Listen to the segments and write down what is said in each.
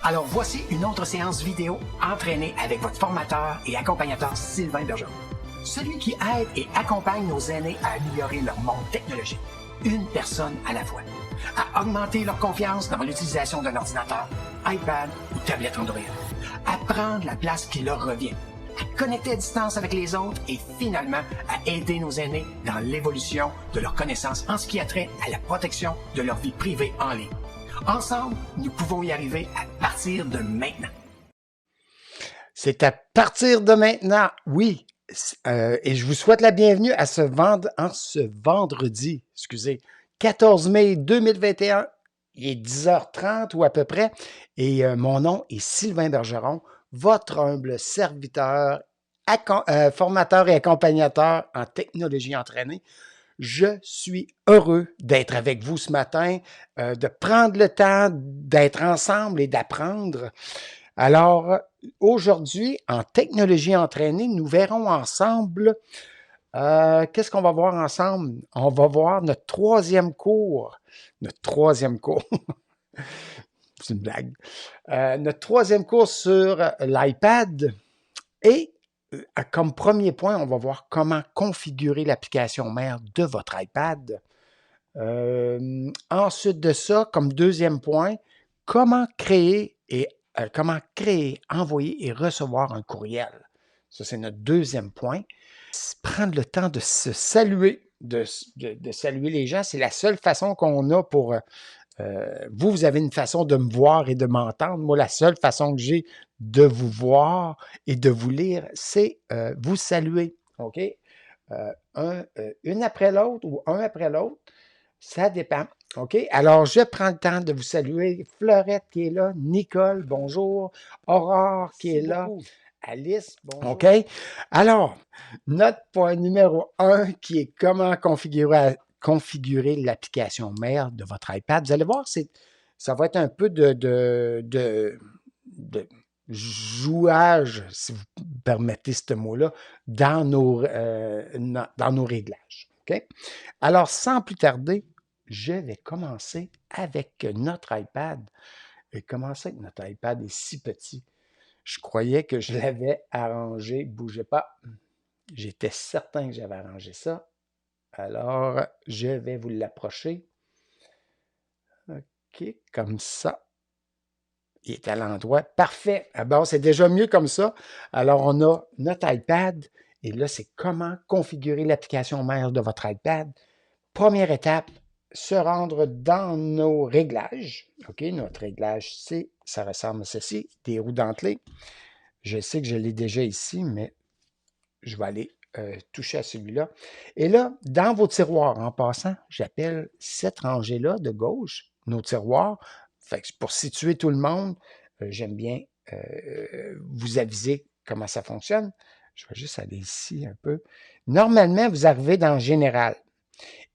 Alors voici une autre séance vidéo entraînée avec votre formateur et accompagnateur Sylvain Bergeron. Celui qui aide et accompagne nos aînés à améliorer leur monde technologique, une personne à la fois, à augmenter leur confiance dans l'utilisation d'un ordinateur, iPad ou tablette Android, à prendre la place qui leur revient, à connecter à distance avec les autres et finalement à aider nos aînés dans l'évolution de leurs connaissances en ce qui a trait à la protection de leur vie privée en ligne. Ensemble, nous pouvons y arriver à partir de maintenant. C'est à partir de maintenant, oui. Et je vous souhaite la bienvenue à ce vendredi, 14 mai 2021. Il est 10h30 ou à peu près. Et mon nom est Sylvain Bergeron, votre humble serviteur, formateur et accompagnateur en technologie entraînée. Je suis heureux d'être avec vous ce matin, de prendre le temps d'être ensemble et d'apprendre. Alors, aujourd'hui, en technologie entraînée, nous verrons ensemble, qu'est-ce qu'on va voir ensemble? On va voir notre troisième cours. C'est une blague. Notre troisième cours sur l'iPad et comme premier point, on va voir comment configurer l'application mère de votre iPad. Ensuite de ça, comme deuxième point, comment créer, envoyer et recevoir un courriel. Ça, c'est notre deuxième point. Prendre le temps de se saluer, de saluer les gens, c'est la seule façon qu'on a pour... vous avez une façon de me voir et de m'entendre. Moi, la seule façon que j'ai de vous voir et de vous lire, c'est vous saluer. OK? Une après l'autre ou un après l'autre, ça dépend. OK? Alors, je prends le temps de vous saluer. Fleurette qui est là, Nicole, bonjour. Aurore qui est là. Alice, bonjour. OK? Alors, notre point numéro 1 qui est comment configurer l'application mère de votre iPad. Vous allez voir, ça va être un peu de jouage, si vous permettez ce mot-là, dans nos réglages. OK? Alors, sans plus tarder, je vais commencer avec notre iPad. Et commencer avec notre iPad est si petit. Je croyais que je l'avais arrangé. Bougez pas. J'étais certain que j'avais arrangé ça. Alors, je vais vous l'approcher. OK, comme ça. Il est à l'endroit. Parfait. Ah bon, c'est déjà mieux comme ça. Alors, on a notre iPad. Et là, c'est comment configurer l'application mère de votre iPad. Première étape, se rendre dans nos réglages. OK, notre réglage, ça ressemble à ceci, des roues dentelées. Je sais que je l'ai déjà ici, mais je vais aller toucher à celui-là. Et là, dans vos tiroirs, en passant, j'appelle cette rangée-là de gauche, nos tiroirs. Fait que pour situer tout le monde, j'aime bien vous aviser comment ça fonctionne. Je vais juste aller ici un peu. Normalement, vous arrivez dans Général.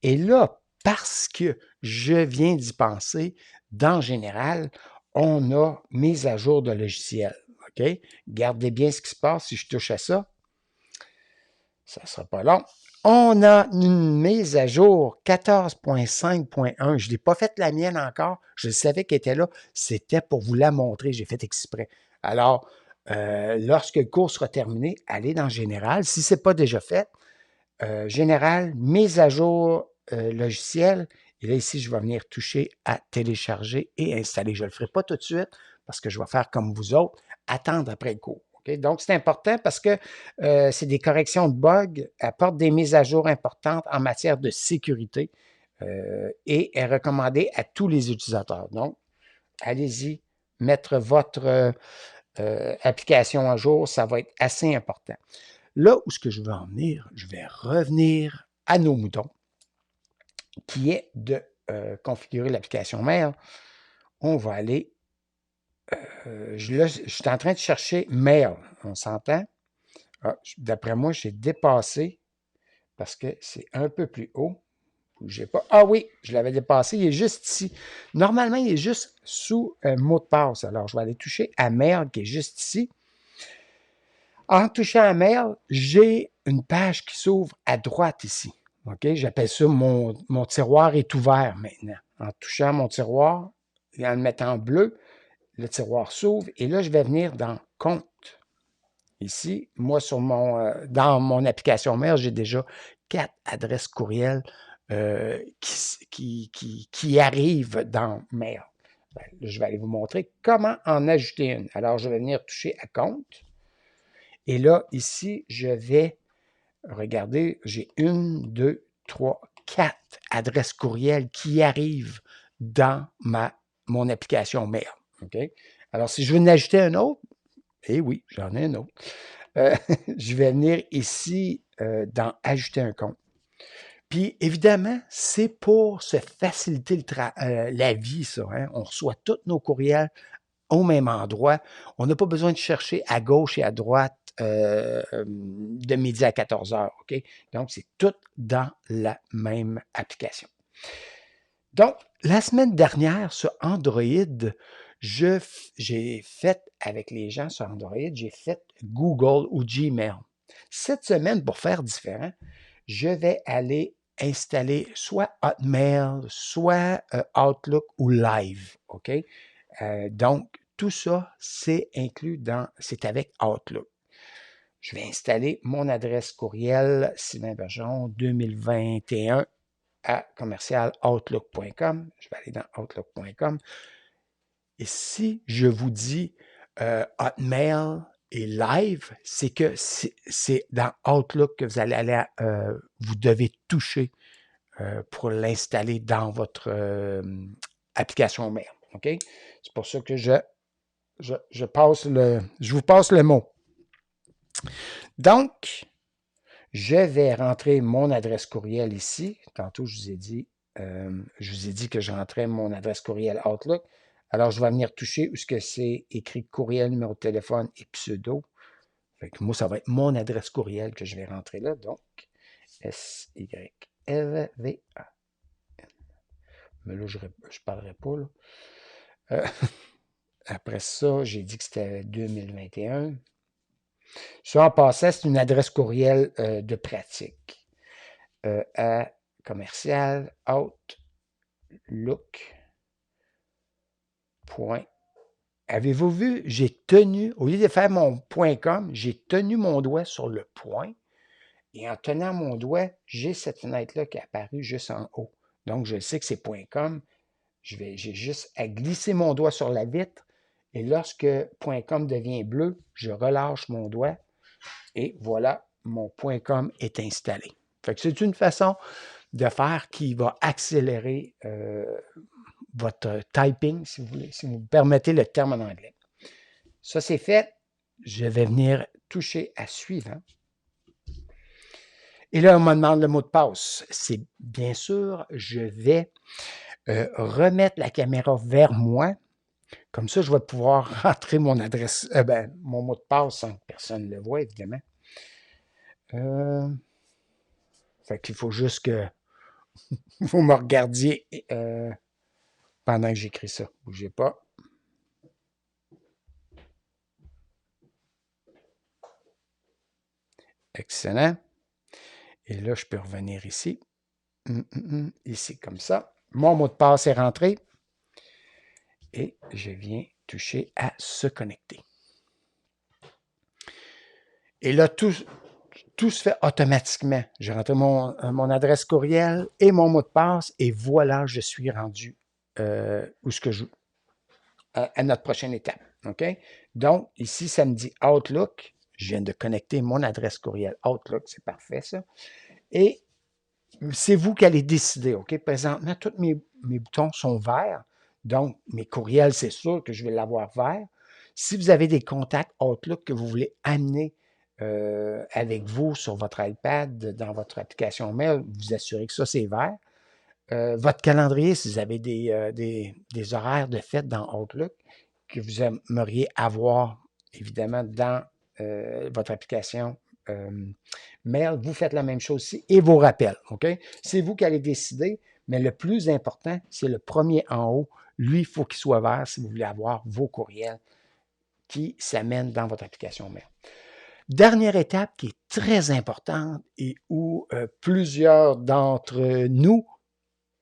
Et là, parce que je viens d'y penser, dans Général, on a mise à jour de logiciel. OK? Gardez bien ce qui se passe si je touche à ça. Ça ne sera pas long. On a une mise à jour 14.5.1. Je n'ai pas fait la mienne encore. Je savais qu'elle était là. C'était pour vous la montrer. J'ai fait exprès. Alors, lorsque le cours sera terminé, allez dans Général. Si ce n'est pas déjà fait, Général, mise à jour logiciel. Et là, ici, je vais venir toucher à télécharger et installer. Je ne le ferai pas tout de suite parce que je vais faire comme vous autres, attendre après le cours. Okay? Donc, c'est important parce que c'est des corrections de bugs, apportent des mises à jour importantes en matière de sécurité et est recommandée à tous les utilisateurs. Donc, allez-y, mettre votre application à jour, ça va être assez important. Là où ce que je veux en venir, je vais revenir à nos moutons, qui est de configurer l'application mère. On va aller, je suis en train de chercher Mail, on s'entend? Ah, d'après moi, j'ai dépassé parce que c'est un peu plus haut. Bougez pas. Ah oui, je l'avais dépassé, il est juste ici. Normalement, il est juste sous un mot de passe. Alors, je vais aller toucher à Mail qui est juste ici. En touchant à Mail, j'ai une page qui s'ouvre à droite ici. OK? J'appelle ça mon tiroir est ouvert maintenant. En touchant mon tiroir et en le mettant en bleu, le tiroir s'ouvre et là, je vais venir dans Compte. Ici, moi, dans mon application Mail, j'ai déjà 4 adresses courriel qui arrivent dans Mail. Ben, là, je vais aller vous montrer comment en ajouter une. Alors, je vais venir toucher à Compte. Et là, ici, je vais regarder, j'ai 1, 2, 3, 4 adresses courriel qui arrivent dans mon application Mail. Okay? Alors, si je veux en ajouter un autre, eh oui, j'en ai un autre. Je vais venir ici dans Ajouter un compte. Puis, évidemment, c'est pour se faciliter la vie, ça. Hein? On reçoit tous nos courriels au même endroit. On n'a pas besoin de chercher à gauche et à droite de midi à 14 heures. OK? Donc, c'est tout dans la même application. Donc, la semaine dernière, sur Android, j'ai fait avec les gens sur Android, j'ai fait Google ou Gmail. Cette semaine, pour faire différent, je vais aller installer soit Hotmail, soit Outlook ou Live. OK? Donc, tout ça, c'est avec Outlook. Je vais installer mon adresse courriel Sylvain Bergeron 2021 à commercialoutlook.com. Je vais aller dans outlook.com. Et si je vous dis Hotmail et Live, c'est que c'est dans Outlook que vous allez vous devez toucher pour l'installer dans votre application Mail. OK? C'est pour ça que je vous passe le mot. Donc, je vais rentrer mon adresse courriel ici. Tantôt, je vous ai dit que je rentrais mon adresse courriel Outlook. Alors, je vais venir toucher où ce que c'est écrit courriel, numéro de téléphone et pseudo. Fait que moi, ça va être mon adresse courriel que je vais rentrer là. Donc, SYLVA. Mais là, je ne parlerai pas. Là. Après ça, j'ai dit que c'était 2021. Ça, en passant, c'est une adresse courriel de pratique. À commercial Outlook. Avez-vous vu, j'ai tenu, au lieu de faire mon .com, j'ai tenu mon doigt sur le point. Et en tenant mon doigt, j'ai cette fenêtre-là qui est apparue juste en haut. Donc, je sais que c'est .com. J'ai juste à glisser mon doigt sur la vitre. Et lorsque .com devient bleu, je relâche mon doigt. Et voilà, mon .com est installé. Fait que c'est une façon de faire qui va accélérer votre typing, si vous voulez, si vous me permettez le terme en anglais. Ça, c'est fait. Je vais venir toucher à suivant. Et là, on me demande le mot de passe. C'est bien sûr, je vais remettre la caméra vers moi. Comme ça, je vais pouvoir rentrer mon adresse, mon mot de passe sans que personne ne le voie, évidemment. Fait qu'il faut juste que vous me regardiez pendant que j'écris ça. Bougez pas. Excellent. Et là, je peux revenir ici. Ici, comme ça. Mon mot de passe est rentré. Et je viens toucher à se connecter. Et là, tout se fait automatiquement. J'ai rentré mon adresse courriel et mon mot de passe. Et voilà, je suis rendu à notre prochaine étape. OK? Donc, ici, ça me dit Outlook. Je viens de connecter mon adresse courriel Outlook. C'est parfait, ça. Et c'est vous qui allez décider. OK? Présentement, tous mes boutons sont verts. Donc, mes courriels, c'est sûr que je vais l'avoir vert. Si vous avez des contacts Outlook que vous voulez amener avec vous sur votre iPad, dans votre application mail, vous assurez que ça, c'est vert. Votre calendrier, si vous avez des horaires de fête dans Outlook que vous aimeriez avoir, évidemment, dans votre application mail, vous faites la même chose ici et vos rappels. OK? C'est vous qui allez décider, mais le plus important, c'est le premier en haut. Lui, il faut qu'il soit vert si vous voulez avoir vos courriels qui s'amènent dans votre application mail. Dernière étape qui est très importante et où plusieurs d'entre nous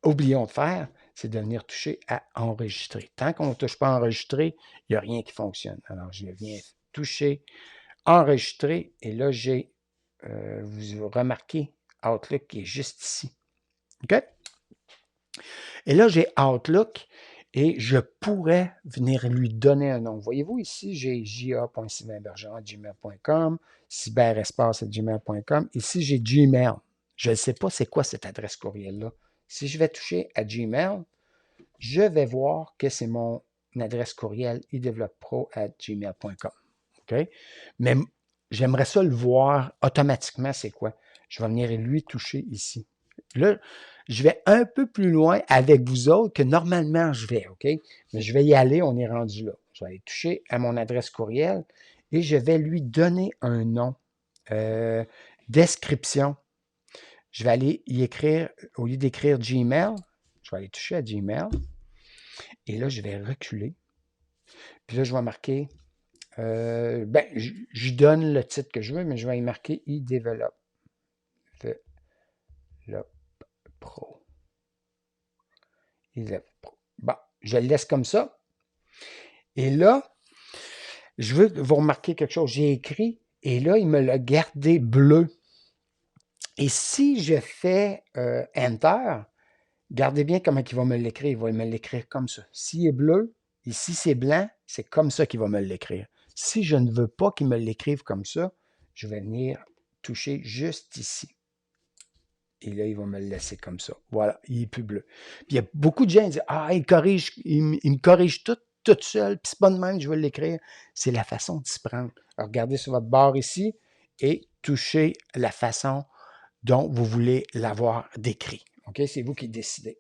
oublions de faire, c'est de venir toucher à enregistrer. Tant qu'on ne touche pas à enregistrer, il n'y a rien qui fonctionne. Alors, je viens toucher, enregistrer, et là, j'ai, vous remarquez, Outlook qui est juste ici. OK? Et là, j'ai Outlook et je pourrais venir lui donner un nom. Voyez-vous ici, j'ai ja.sylvainbergeron@gmail.com, cyberespace@gmail.com. Ici, j'ai Gmail. Je ne sais pas c'est quoi cette adresse courriel-là. Si je vais toucher à Gmail, je vais voir que c'est mon adresse courriel ideveloppepro@gmail.com. OK? Mais j'aimerais ça le voir automatiquement, c'est quoi? Je vais venir lui toucher ici. Là, je vais un peu plus loin avec vous autres que normalement je vais, OK? Mais je vais y aller, on est rendu là. Je vais aller toucher à mon adresse courriel et je vais lui donner un nom. Description. Je vais aller y écrire, au lieu d'écrire Gmail, je vais aller toucher à Gmail. Et là, je vais reculer. Puis là, je vais marquer, je donne le titre que je veux, mais je vais y marquer iDevelop Pro. Bon, je le laisse comme ça. Et là, je veux vous remarquer quelque chose. J'ai écrit, et là, il me l'a gardé bleu. Et si je fais Enter, regardez bien comment il va me l'écrire. Il va me l'écrire comme ça. S'il est bleu, ici c'est blanc, c'est comme ça qu'il va me l'écrire. Si je ne veux pas qu'il me l'écrive comme ça, je vais venir toucher juste ici. Et là, il va me le laisser comme ça. Voilà, il est plus bleu. Puis il y a beaucoup de gens qui disent « Ah, il me corrige tout seul, puis c'est pas de même que je vais l'écrire. » C'est la façon de s'y prendre. Alors, regardez sur votre barre ici et touchez la façon dont vous voulez l'avoir décrit. OK? C'est vous qui décidez.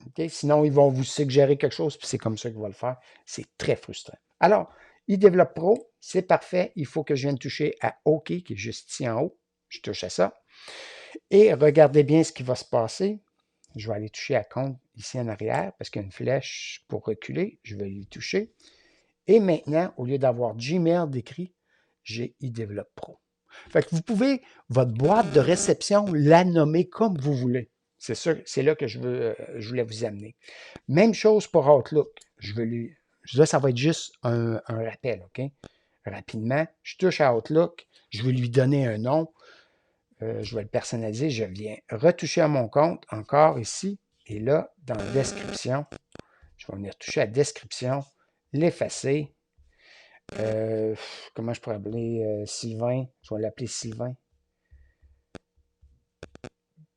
OK? Sinon, ils vont vous suggérer quelque chose, puis c'est comme ça qu'ils vont le faire. C'est très frustrant. Alors, iDevelop Pro, c'est parfait. Il faut que je vienne toucher à OK, qui est juste ici en haut. Je touche à ça. Et regardez bien ce qui va se passer. Je vais aller toucher à compte ici en arrière, parce qu'il y a une flèche pour reculer. Je vais y toucher. Et maintenant, au lieu d'avoir Gmail décrit, j'ai iDevelop Pro. Fait que vous pouvez, votre boîte de réception, la nommer comme vous voulez. C'est sûr, c'est là que je voulais vous amener. Même chose pour Outlook. Là, ça va être juste un rappel, OK? Rapidement, je touche à Outlook, je vais lui donner un nom, je vais le personnaliser, je viens retoucher à mon compte, encore ici, et là, dans la description, je vais venir toucher à la description, l'effacer. Comment je pourrais appeler Sylvain? Je vais l'appeler Sylvain.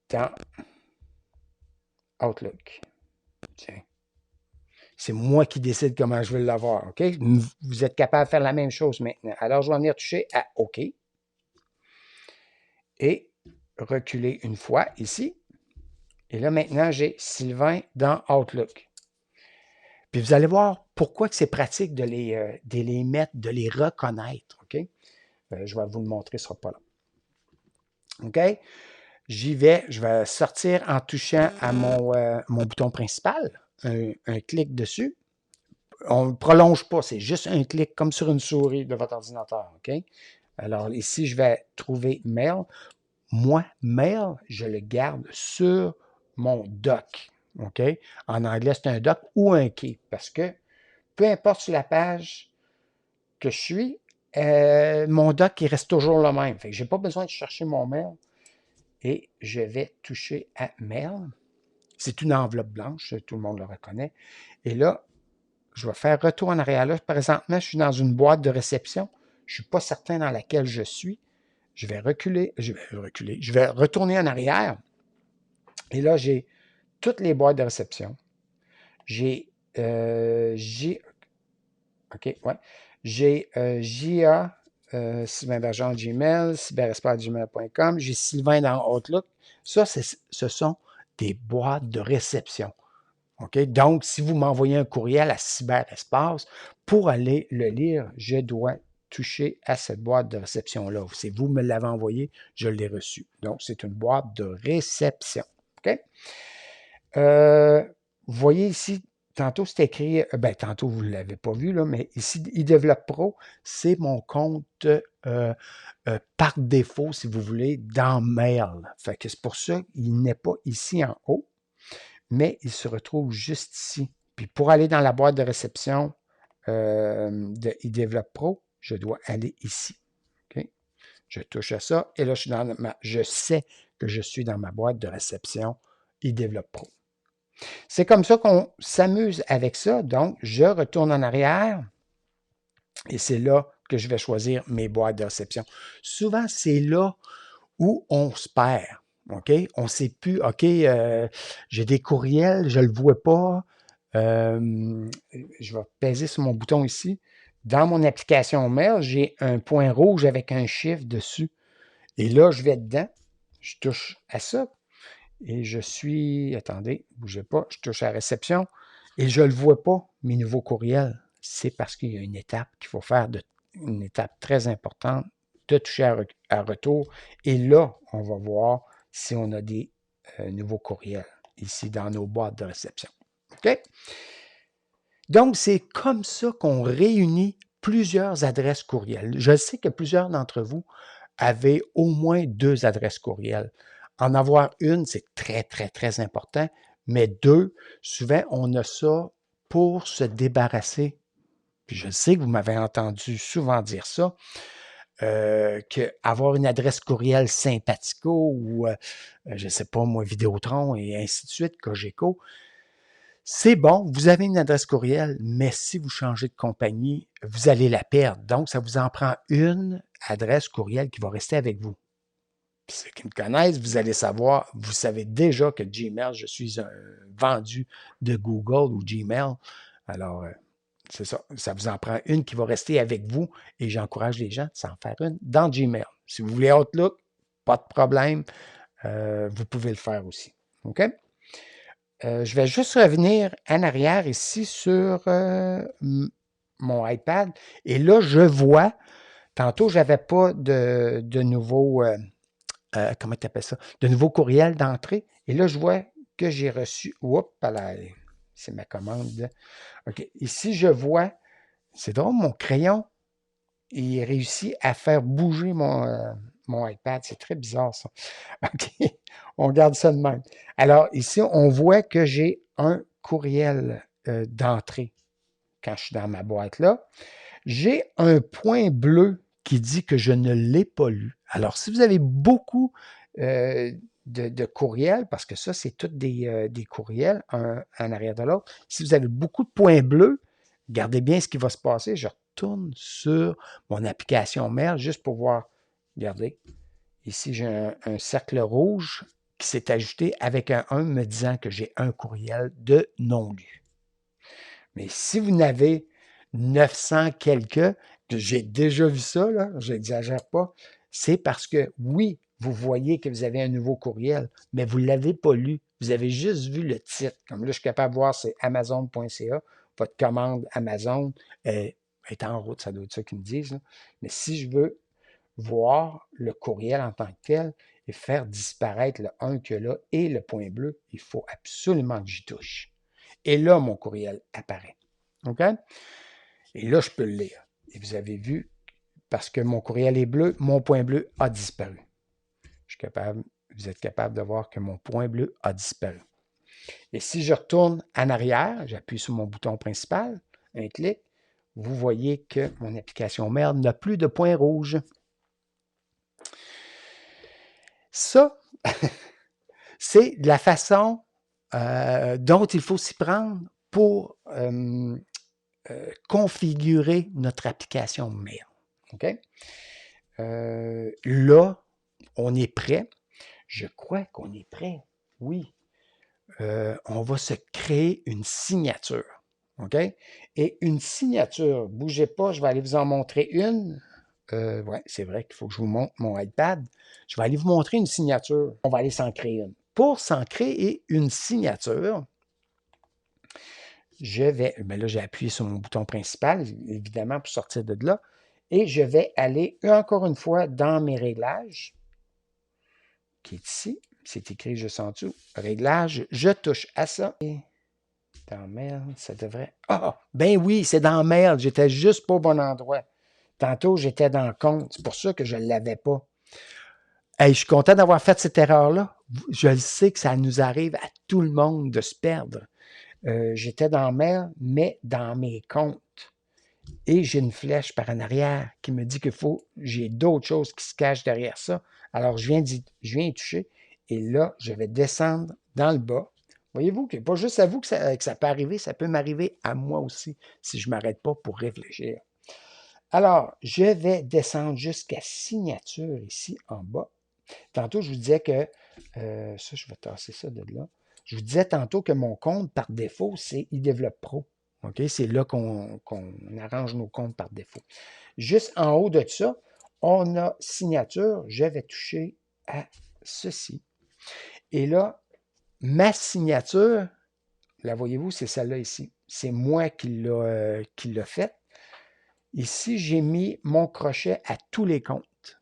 Dans Outlook. Tiens. C'est moi qui décide comment je veux l'avoir, OK? Vous êtes capable de faire la même chose maintenant. Alors, je vais venir toucher à OK. Et reculer une fois ici. Et là, maintenant, j'ai Sylvain dans Outlook. Puis vous allez voir pourquoi c'est pratique de les mettre, de les reconnaître, OK? Je vais vous le montrer, ce ne sera pas là. OK? J'y vais, je vais sortir en touchant à mon bouton principal, un clic dessus. On ne prolonge pas, c'est juste un clic comme sur une souris de votre ordinateur, OK? Alors ici, je vais trouver Mail. Moi, Mail, je le garde sur mon doc, OK? En anglais, c'est un doc ou un key, parce que peu importe sur la page que je suis, mon doc, il reste toujours le même. Fait que je n'ai pas besoin de chercher mon Mail. Et je vais toucher à Mail. C'est une enveloppe blanche, tout le monde le reconnaît. Et là, je vais faire retour en arrière. Là, présentement, je suis dans une boîte de réception. Je ne suis pas certain dans laquelle je suis. Je vais reculer. Je vais retourner en arrière. Et là, j'ai toutes les boîtes de réception. J'ai JA, Sylvain Bergeron Gmail, cyberespace@gmail.com, j'ai Sylvain dans Outlook. Ça, ce sont des boîtes de réception. OK? Donc, si vous m'envoyez un courriel à Cyberespace, pour aller le lire, je dois toucher à cette boîte de réception-là. Si vous me l'avez envoyé, je l'ai reçu. Donc, c'est une boîte de réception. OK? Vous voyez ici, tantôt, c'est écrit, tantôt, vous ne l'avez pas vu, là, mais ici, iDevelop Pro, c'est mon compte par défaut, si vous voulez, dans Mail. Fait que c'est pour ça qu'il n'est pas ici en haut, mais il se retrouve juste ici. Puis pour aller dans la boîte de réception, de eDevelop Pro, je dois aller ici. Okay? Je touche à ça et là, je sais que je suis dans ma boîte de réception eDevelop Pro. C'est comme ça qu'on s'amuse avec ça. Donc, je retourne en arrière et c'est là que je vais choisir mes boîtes de réception. Souvent, c'est là où on se perd. OK? On ne sait plus, OK, j'ai des courriels, je ne le vois pas. Je vais peser sur mon bouton ici. Dans mon application mail, j'ai un point rouge avec un chiffre dessus. Et là, je vais dedans, je touche à ça et je suis, attendez, ne bougez pas, je touche à réception et je ne le vois pas, mes nouveaux courriels. C'est parce qu'il y a une étape qu'il faut faire, une étape très importante, de toucher à retour. Et là, on va voir si on a des nouveaux courriels ici dans nos boîtes de réception. OK? Donc, c'est comme ça qu'on réunit plusieurs adresses courriels. Je sais que plusieurs d'entre vous avez au moins 2 adresses courriels. En avoir une, c'est très, très, très important, mais 2, souvent, on a ça pour se débarrasser. Puis je sais que vous m'avez entendu souvent dire ça, qu'avoir une adresse courriel Sympatico ou, je ne sais pas moi, Vidéotron et ainsi de suite, Cogeco, c'est bon, vous avez une adresse courriel, mais si vous changez de compagnie, vous allez la perdre. Donc, ça vous en prend une adresse courriel qui va rester avec vous. Puis ceux qui me connaissent, vous allez savoir, vous savez déjà que Gmail, je suis un vendu de Google ou Gmail. Alors, c'est ça, ça vous en prend une qui va rester avec vous et j'encourage les gens de s'en faire une dans Gmail. Si vous voulez Outlook, pas de problème, vous pouvez le faire aussi. OK? Je vais juste revenir en arrière ici sur mon iPad. Et là, je vois, tantôt, je n'avais pas de nouveau, comment tu appelles ça? De nouveau courriel d'entrée. Et là, je vois que j'ai reçu, oups, c'est ma commande. OK, ici, je vois, c'est drôle, mon crayon, il réussit à faire bouger mon iPad. C'est très bizarre, ça. OK, on garde ça de même. Alors, ici, on voit que j'ai un courriel d'entrée quand je suis dans ma boîte là. J'ai un point bleu qui dit que je ne l'ai pas lu. Alors, si vous avez beaucoup de courriels, parce que ça, c'est tous des courriels, un en arrière de l'autre, si vous avez beaucoup de points bleus, regardez bien ce qui va se passer. Je retourne sur mon application mail juste pour voir. Regardez, ici, j'ai un cercle rouge qui s'est ajouté avec un 1 me disant que j'ai un courriel de non lu. Mais si vous n'avez 900 quelques, j'ai déjà vu ça, là, je n'exagère pas, c'est parce que oui, vous voyez que vous avez un nouveau courriel, mais vous ne l'avez pas lu. Vous avez juste vu le titre. Comme là, je suis capable de voir, c'est amazon.ca. Votre commande Amazon est en route, ça doit être ça qu'ils me disent. Là. Mais si je veux voir le courriel en tant que tel et faire disparaître le 1 que là et le point bleu, il faut absolument que j'y touche. Et là, mon courriel apparaît. OK? Et là, je peux le lire. Et vous avez vu, parce que mon courriel est bleu, mon point bleu a disparu. Vous êtes capable de voir que mon point bleu a disparu. Et si je retourne en arrière, j'appuie sur mon bouton principal, un clic, vous voyez que mon application mail n'a plus de point rouge. Ça, c'est la façon dont il faut s'y prendre pour configurer notre application mail. OK? Là, on est prêt. Je crois qu'on est prêt. Oui. On va se créer une signature. OK? Et une signature, bougez pas, je vais aller vous en montrer une. Oui, c'est vrai qu'il faut que je vous montre mon iPad. Je vais aller vous montrer une signature. On va aller s'en créer une. Pour s'en créer une signature, je vais, bien là, j'ai appuyé sur mon bouton principal, évidemment, pour sortir de là, et je vais aller encore une fois dans mes réglages, qui est ici, c'est écrit juste en dessous, réglages, je touche à ça, et dans Mail, ça devrait... Ah, ben oui, c'est dans Mail, j'étais juste pas au bon endroit. Tantôt, j'étais dans Compte, c'est pour ça que je ne l'avais pas. Hey, je suis content d'avoir fait cette erreur-là. Je le sais que ça nous arrive à tout le monde de se perdre. J'étais dans Mail, mais dans mes comptes. Et j'ai une flèche par en arrière qui me dit j'ai d'autres choses qui se cachent derrière ça. Alors, je viens y toucher et là, je vais descendre dans le bas. Voyez-vous que pas juste à vous que ça peut arriver, ça peut m'arriver à moi aussi si je ne m'arrête pas pour réfléchir. Alors, je vais descendre jusqu'à signature ici en bas. Tantôt, je vous disais que, ça, je vais tasser ça de là. Je vous disais tantôt que mon compte, par défaut, c'est iDevelop Pro. OK? C'est là qu'on arrange nos comptes par défaut. Juste en haut de ça, on a signature. Je vais toucher à ceci. Et là, ma signature, la voyez-vous, c'est celle-là ici. C'est moi qui l'a faite. Ici, j'ai mis mon crochet à tous les comptes.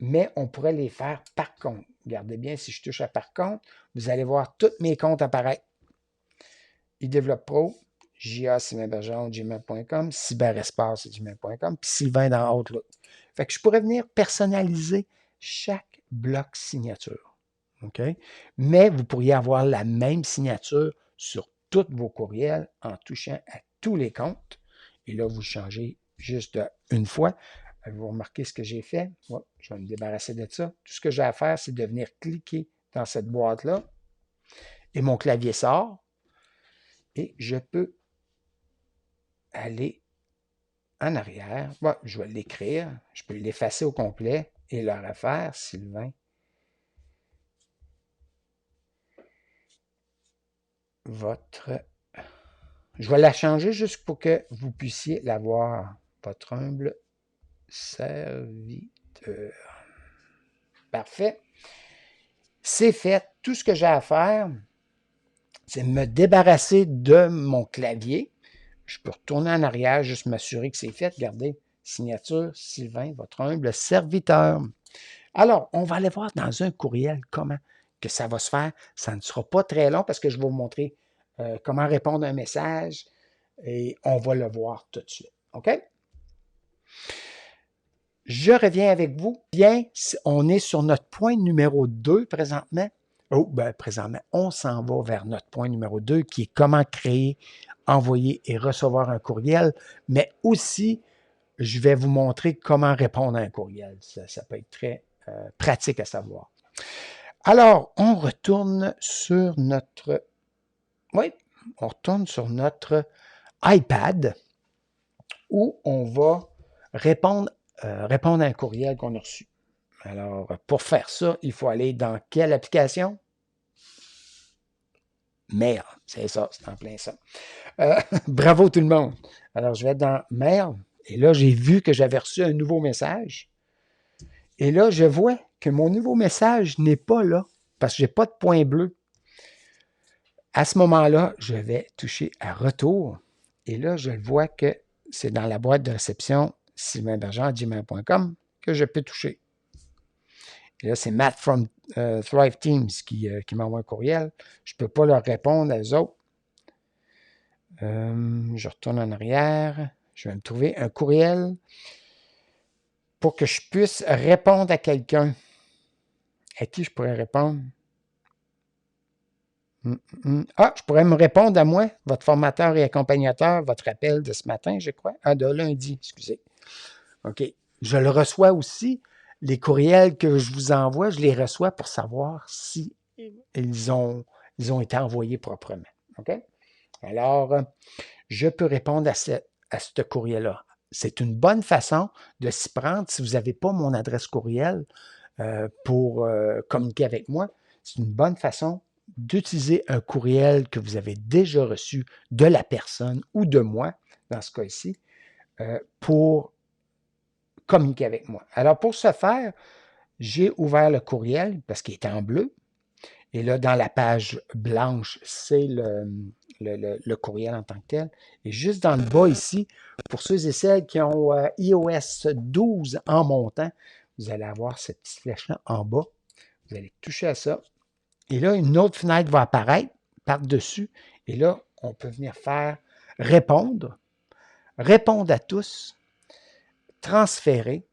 Mais on pourrait les faire par compte. Regardez bien, si je touche à par compte, vous allez voir tous mes comptes apparaître. iDevelop Pro, JA Sylvain Bergeron, gmail.com, cyberespace, gmail.com, puis Sylvain dans Outlook. Fait que je pourrais venir personnaliser chaque bloc signature. OK? Mais vous pourriez avoir la même signature sur tous vos courriels en touchant à tous les comptes. Et là, vous changez juste une fois. Vous remarquez ce que j'ai fait. Ouais, je vais me débarrasser de ça. Tout ce que j'ai à faire, c'est de venir cliquer dans cette boîte-là. Et mon clavier sort. Et je peux aller en arrière. Ouais, je vais l'écrire. Je peux l'effacer au complet et le refaire. Sylvain. Je vais la changer juste pour que vous puissiez la voir. Votre humble serviteur. Parfait. C'est fait. Tout ce que j'ai à faire, c'est me débarrasser de mon clavier. Je peux retourner en arrière, juste m'assurer que c'est fait. Regardez, signature, Sylvain, votre humble serviteur. Alors, on va aller voir dans un courriel comment que ça va se faire. Ça ne sera pas très long parce que je vais vous montrer comment répondre à un message et on va le voir tout de suite. OK? Je reviens avec vous. Bien, on est sur notre point numéro 2 présentement. Présentement, on s'en va vers notre point numéro 2 qui est comment créer, envoyer et recevoir un courriel, mais aussi, je vais vous montrer comment répondre à un courriel. Ça peut être très pratique à savoir. Alors, on retourne sur notre iPad où on va répondre à un courriel qu'on a reçu. Alors, pour faire ça, il faut aller dans quelle application? Mail, c'est ça, c'est en plein ça. Bravo tout le monde. Alors, je vais dans Mail et là, j'ai vu que j'avais reçu un nouveau message. Et là, je vois que mon nouveau message n'est pas là parce que je n'ai pas de point bleu. À ce moment-là, je vais toucher à retour et là, je vois que c'est dans la boîte de réception sylvainbergeron@gmail.com que je peux toucher. Et là, c'est Matt from Thrive Teams qui m'envoie un courriel. Je ne peux pas leur répondre à eux autres. Je retourne en arrière. Je vais me trouver un courriel pour que je puisse répondre à quelqu'un. À qui je pourrais répondre? Je pourrais me répondre à moi, votre formateur et accompagnateur, votre appel de ce matin, je crois. De lundi, excusez. OK. Je le reçois aussi. Les courriels que je vous envoie, je les reçois pour savoir si ils ont été envoyés proprement. OK? Alors, je peux répondre à ce courriel-là. C'est une bonne façon de s'y prendre. Si vous n'avez pas mon adresse courriel pour communiquer avec moi, c'est une bonne façon d'utiliser un courriel que vous avez déjà reçu de la personne ou de moi, dans ce cas-ci, pour communiquer avec moi. Alors, pour ce faire, j'ai ouvert le courriel parce qu'il est en bleu. Et là, dans la page blanche, c'est le courriel en tant que tel. Et juste dans le bas ici, pour ceux et celles qui ont iOS 12 en montant, vous allez avoir cette petite flèche-là en bas. Vous allez toucher à ça. Et là, une autre fenêtre va apparaître par-dessus. Et là, on peut venir faire répondre à tous, transférer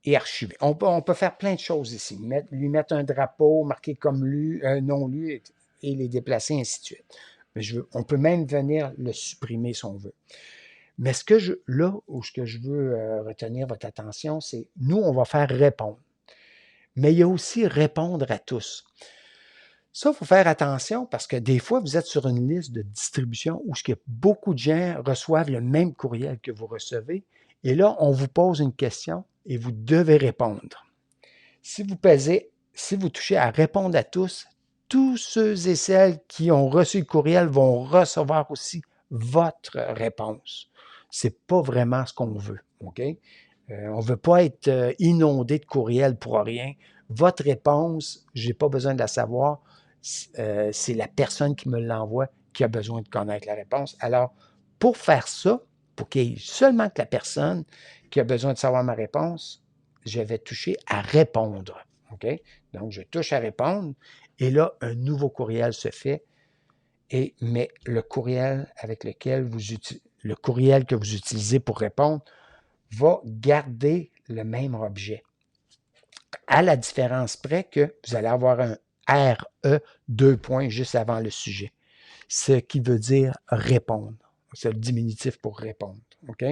et archiver. On peut faire plein de choses ici. Lui mettre un drapeau marqué comme lu, non lu et les déplacer, ainsi de suite. Mais on peut même venir le supprimer si on veut. Mais là où ce que je veux retenir votre attention, c'est nous, on va faire répondre. Mais il y a aussi répondre à tous. Ça, il faut faire attention parce que des fois, vous êtes sur une liste de distribution où beaucoup de gens reçoivent le même courriel que vous recevez. Et là, on vous pose une question et vous devez répondre. Si vous touchez à répondre à tous ceux et celles qui ont reçu le courriel vont recevoir aussi votre réponse. Ce n'est pas vraiment ce qu'on veut. OK? On ne veut pas être inondé de courriels pour rien. Votre réponse, je n'ai pas besoin de la savoir. C'est la personne qui me l'envoie qui a besoin de connaître la réponse. Alors, pour faire ça, pour qu'il y ait seulement que la personne qui a besoin de savoir ma réponse, je vais toucher à répondre. OK? Donc, je touche à répondre et là, un nouveau courriel se fait. Mais le courriel le courriel que vous utilisez pour répondre va garder le même objet. À la différence près que vous allez avoir un RE 2 points juste avant le sujet, ce qui veut dire répondre. C'est le diminutif pour répondre. OK?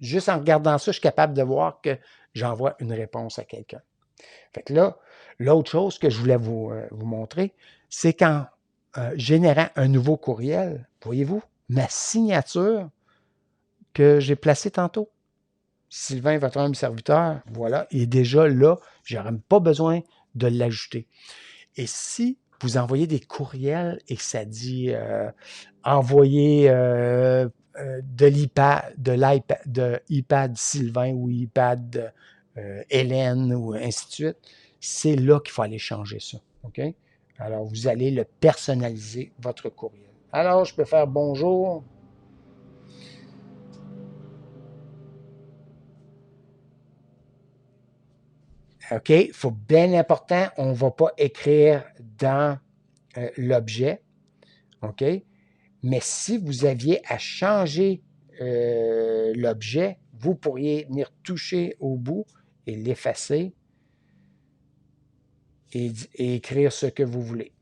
Juste en regardant ça, je suis capable de voir que j'envoie une réponse à quelqu'un. Fait que là, l'autre chose que je voulais vous montrer, c'est qu'en générant un nouveau courriel, voyez-vous, ma signature que j'ai placée tantôt, Sylvain, votre homme serviteur, voilà, il est déjà là. Je n'aurai pas besoin de l'ajouter. Et si vous envoyez des courriels et que ça dit envoyer de iPad Sylvain ou iPad Hélène ou ainsi de suite, c'est là qu'il faut aller changer ça. OK? Alors, vous allez le personnaliser, votre courriel. Alors, je peux faire bonjour. OK? Il faut bien important, on ne va pas écrire dans l'objet. OK? Mais si vous aviez à changer l'objet, vous pourriez venir toucher au bout et l'effacer et écrire ce que vous voulez.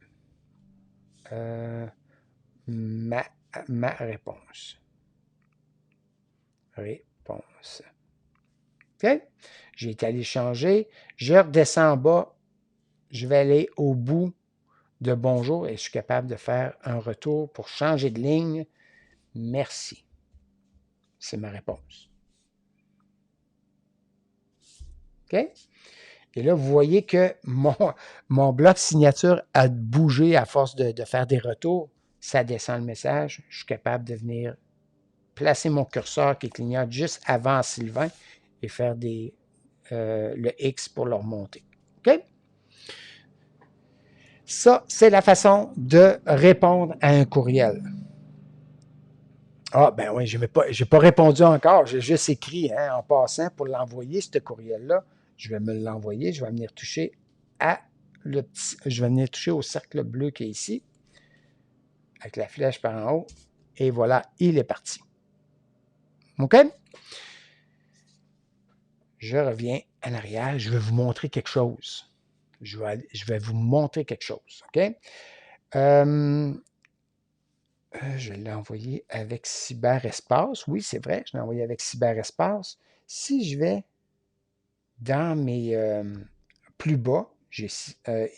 Ma réponse. Réponse. OK? J'ai été allé changer. Je redescends en bas. Je vais aller au bout de bonjour et je suis capable de faire un retour pour changer de ligne. Merci. C'est ma réponse. OK? Et là, vous voyez que mon bloc signature a bougé à force de faire des retours. Ça descend le message. Je suis capable de venir placer mon curseur qui clignote juste avant Sylvain et faire le X pour le remonter. OK? Ça, c'est la façon de répondre à un courriel. Ah, ben oui, je n'ai pas répondu encore. J'ai juste écrit en passant pour l'envoyer, ce courriel-là. Je vais me l'envoyer. Je vais venir toucher je vais venir toucher au cercle bleu qui est ici, avec la flèche par en haut. Et voilà, il est parti. OK? Je reviens en arrière. Je vais vous montrer quelque chose. Je vais vous montrer quelque chose. OK? Je l'ai envoyé avec Cyberespace. Oui, c'est vrai, je l'ai envoyé avec Cyberespace. Si je vais dans mes plus bas, j'ai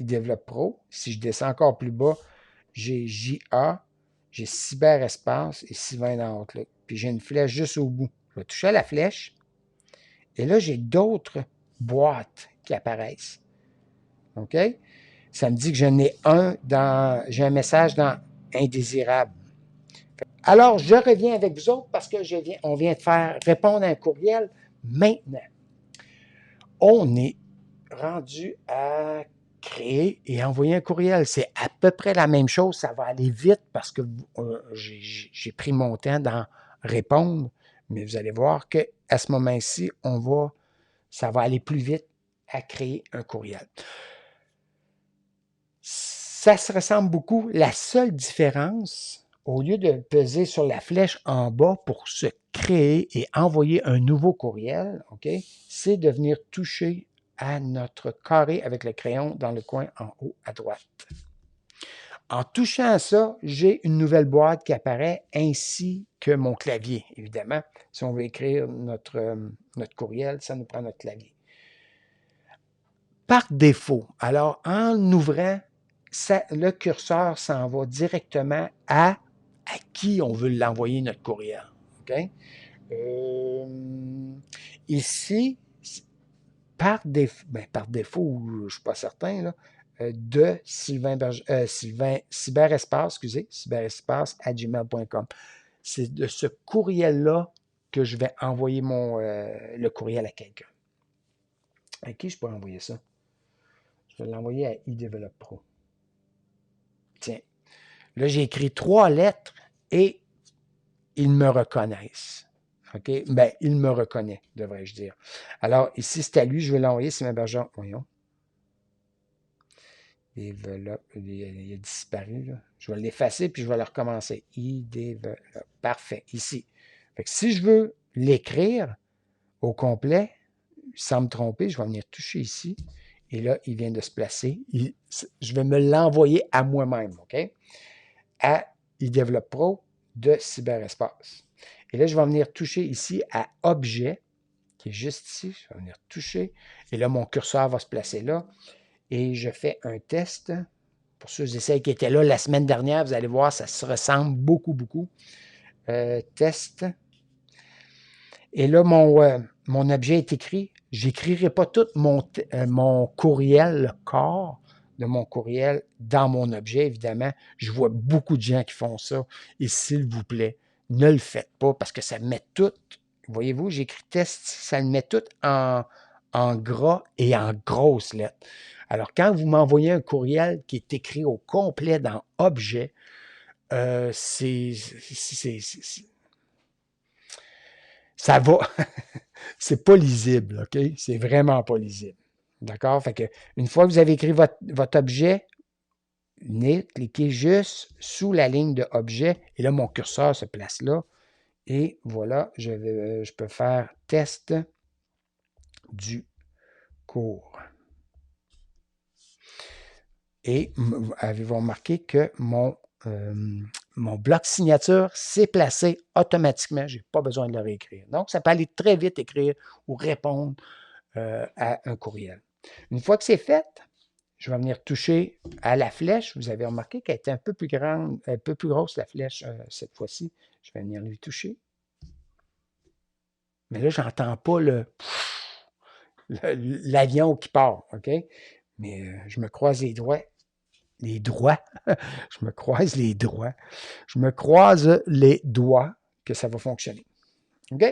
iDevelop Pro. Si je descends encore plus bas, j'ai JA, j'ai Cyberespace et Sylvain dans Outlook. Puis j'ai une flèche juste au bout. Je vais toucher à la flèche. Et là, j'ai d'autres boîtes qui apparaissent. OK? Ça me dit que j'en ai j'ai un message dans Indésirable. Alors, je reviens avec vous autres parce que on vient de faire répondre à un courriel. Maintenant, on est rendu à créer et envoyer un courriel. C'est à peu près la même chose. Ça va aller vite parce que j'ai pris mon temps d'en répondre. Mais vous allez voir qu'à ce moment-ci, ça va aller plus vite à créer un courriel. Ça se ressemble beaucoup. La seule différence, au lieu de peser sur la flèche en bas pour se créer et envoyer un nouveau courriel, okay, c'est de venir toucher à notre carré avec le crayon dans le coin en haut à droite. En touchant à ça, j'ai une nouvelle boîte qui apparaît ainsi que mon clavier, évidemment. Si on veut écrire notre courriel, ça nous prend notre clavier. Par défaut, alors en ouvrant, le curseur s'en va directement à qui on veut l'envoyer notre courriel. Okay? Ici, par défaut, je ne suis pas certain, là, de Sylvain cyberespace, cyberespace@gmail.com. C'est de ce courriel-là que je vais envoyer le courriel à quelqu'un. À qui je peux envoyer ça? Je vais l'envoyer à eDevelop Pro. Tiens, là, j'ai écrit 3 lettres et ils me reconnaissent. OK? Ben, il me reconnaît, devrais-je dire. Alors, ici, c'est à lui, je vais l'envoyer, c'est ma Bergeron. Voyons. Develop, il a disparu, là. Je vais l'effacer, puis je vais le recommencer. eDevelop. Parfait, ici. Fait que si je veux l'écrire au complet, sans me tromper, je vais venir toucher ici. Et là, il vient de se placer. Je vais me l'envoyer à moi-même, OK? À eDevelop Pro de Cyberespace. Et là, je vais venir toucher ici à Objet, qui est juste ici. Je vais venir toucher. Et là, mon curseur va se placer là. Et je fais un test. Pour ceux et celles qui étaient là la semaine dernière, vous allez voir, ça se ressemble beaucoup, beaucoup. Test. Et là, mon objet est écrit. Je n'écrirai pas tout mon courriel, le corps de mon courriel dans mon objet, évidemment. Je vois beaucoup de gens qui font ça. Et s'il vous plaît, ne le faites pas parce que ça met tout. Voyez-vous, j'écris test, ça le met tout en gras et en grosses lettres. Alors, quand vous m'envoyez un courriel qui est écrit au complet dans objet, ça va, c'est pas lisible, OK? C'est vraiment pas lisible. D'accord? Fait que une fois que vous avez écrit votre objet, cliquez juste sous la ligne de objet et là, mon curseur se place là. Et voilà, je peux faire test du cours. Et avez-vous remarqué que mon bloc signature s'est placé automatiquement. Je n'ai pas besoin de le réécrire. Donc, ça peut aller très vite écrire ou répondre à un courriel. Une fois que c'est fait, je vais venir toucher à la flèche. Vous avez remarqué qu'elle était un peu plus grande, un peu plus grosse, la flèche, cette fois-ci. Je vais venir lui toucher. Mais là, je n'entends pas l'avion qui part, OK? Mais je me croise les doigts. Je me croise les doigts. Je me croise les doigts que ça va fonctionner. OK?